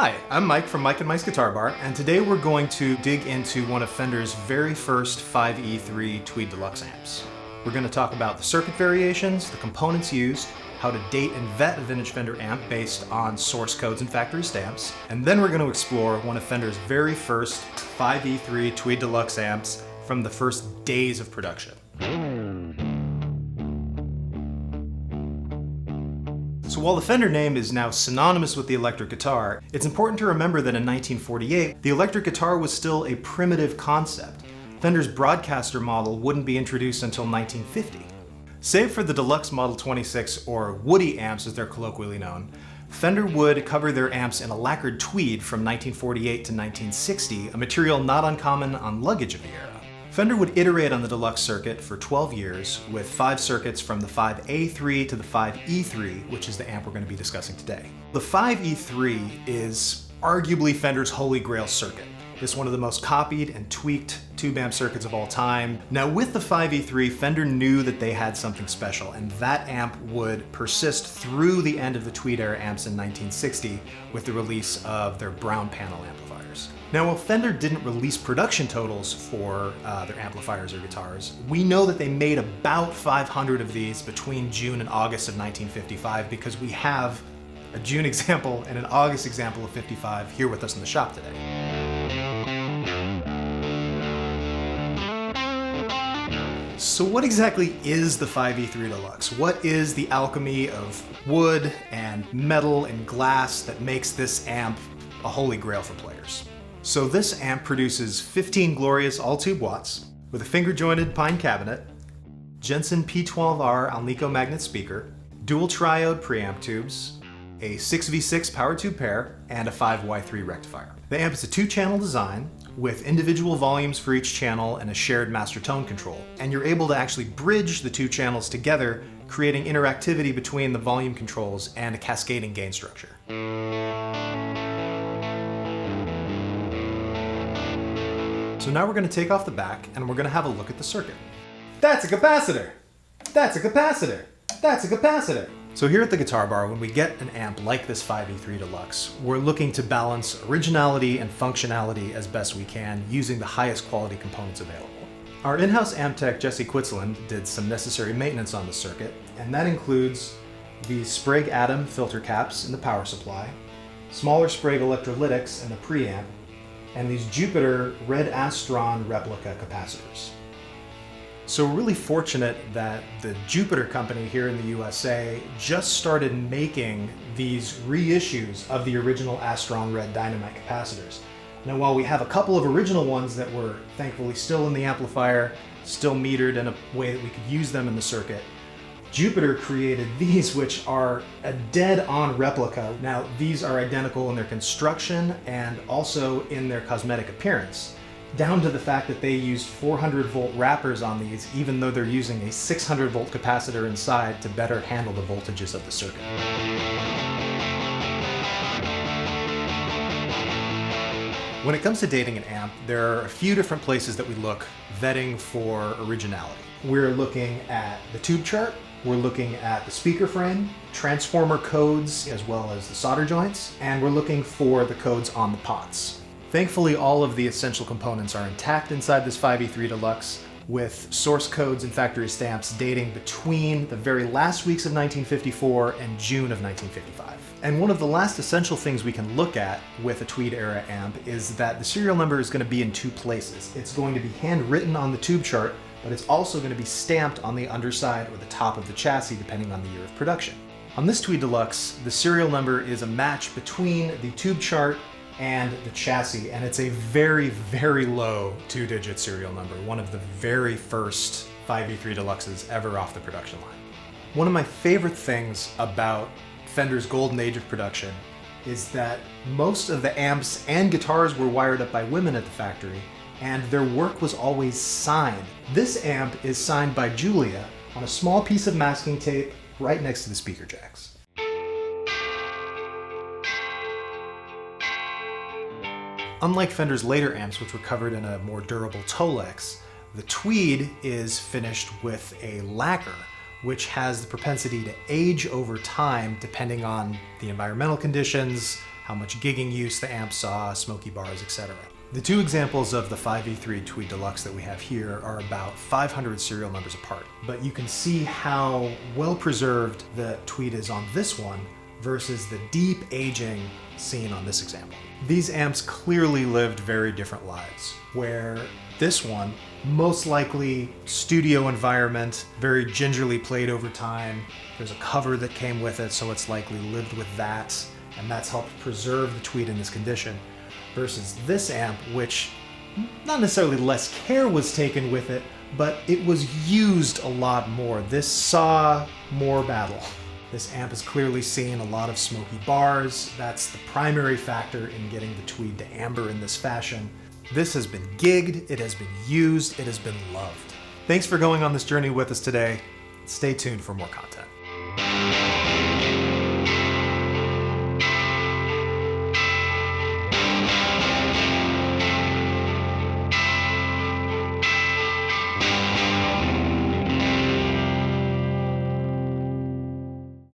Hi, I'm Mike from Mike and Mike's Guitar Bar, and today we're going to dig into one of Fender's very first 5E3 Tweed Deluxe amps. We're going to talk about the circuit variations, the components used, how to date and vet a vintage Fender amp based on source codes and factory stamps, and then we're going to explore one of Fender's very first 5E3 Tweed Deluxe amps from the first days of production. So while the Fender name is now synonymous with the electric guitar, it's important to remember that in 1948, the electric guitar was still a primitive concept. Fender's Broadcaster model wouldn't be introduced until 1950. Save for the Deluxe Model 26, or Woody amps as they're colloquially known, Fender would cover their amps in a lacquered tweed from 1948 to 1960, a material not uncommon on luggage of the era. Fender would iterate on the Deluxe circuit for 12 years, with 5 circuits from the 5A3 to the 5E3, which is the amp we're going to be discussing today. The 5E3 is arguably Fender's holy grail circuit. It's one of the most copied and tweaked tube amp circuits of all time. Now with the 5E3, Fender knew that they had something special, and that amp would persist through the end of the Tweed era amps in 1960 with the release of their brown panel amplifiers. Now while Fender didn't release production totals for their amplifiers or guitars, we know that they made about 500 of these between June and August of 1955 because we have a June example and an August example of 55 here with us in the shop today. So what exactly is the 5E3 Deluxe? What is the alchemy of wood and metal and glass that makes this amp a holy grail for players? So this amp produces 15 glorious all-tube watts with a finger-jointed pine cabinet, Jensen P12R Alnico magnet speaker, dual triode preamp tubes, a 6V6 power tube pair, and a 5Y3 rectifier. The amp is a 2-channel design with individual volumes for each channel and a shared master tone control. And you're able to actually bridge the 2 channels together, creating interactivity between the volume controls and a cascading gain structure. So now we're going to take off the back and we're going to have a look at the circuit. That's a capacitor! That's a capacitor! That's a capacitor! So here at the Guitar Bar, when we get an amp like this 5E3 Deluxe, we're looking to balance originality and functionality as best we can using the highest quality components available. Our in-house amp tech, Jesse Quitzland, did some necessary maintenance on the circuit, and that includes the Sprague Atom filter caps in the power supply, smaller Sprague electrolytics in the preamp, and these Jupiter Red Astron replica capacitors. So we're really fortunate that the Jupiter company here in the USA just started making these reissues of the original Astron Red Dynamite capacitors. Now while we have a couple of original ones that were thankfully still in the amplifier, still metered in a way that we could use them in the circuit, Jupiter created these, which are a dead-on replica. Now these are identical in their construction and also in their cosmetic appearance, down to the fact that they used 400-volt wrappers on these, even though they're using a 600-volt capacitor inside to better handle the voltages of the circuit. When it comes to dating an amp, there are a few different places that we look vetting for originality. We're looking at the tube chart, we're looking at the speaker frame, transformer codes, as well as the solder joints, and we're looking for the codes on the pots. Thankfully, all of the essential components are intact inside this 5E3 Deluxe, with source codes and factory stamps dating between the very last weeks of 1954 and June of 1955. And one of the last essential things we can look at with a Tweed era amp is that the serial number is going to be in 2 places. It's going to be handwritten on the tube chart, but it's also going to be stamped on the underside or the top of the chassis depending on the year of production. On this Tweed Deluxe, the serial number is a match between the tube chart and the chassis, and it's a very, very low 2-digit serial number, one of the very first 5E3 Deluxes ever off the production line. One of my favorite things about Fender's golden age of production is that most of the amps and guitars were wired up by women at the factory, and their work was always signed. This amp is signed by Julia on a small piece of masking tape right next to the speaker jacks. Unlike Fender's later amps, which were covered in a more durable Tolex, the Tweed is finished with a lacquer, which has the propensity to age over time depending on the environmental conditions, how much gigging use the amp saw, smoky bars, etc. The two examples of the 5E3 Tweed Deluxe that we have here are about 500 serial numbers apart, but you can see how well preserved the Tweed is on this one versus the deep aging seen on this example. These amps clearly lived very different lives, where this one, most likely studio environment, very gingerly played over time. There's a cover that came with it, so it's likely lived with that, and that's helped preserve the Tweed in this condition. Versus this amp, which not necessarily less care was taken with it, but it was used a lot more. This saw more battle. This amp has clearly seen a lot of smoky bars. That's the primary factor in getting the Tweed to amber in this fashion. This has been gigged, it has been used, it has been loved. Thanks for going on this journey with us today. Stay tuned for more content.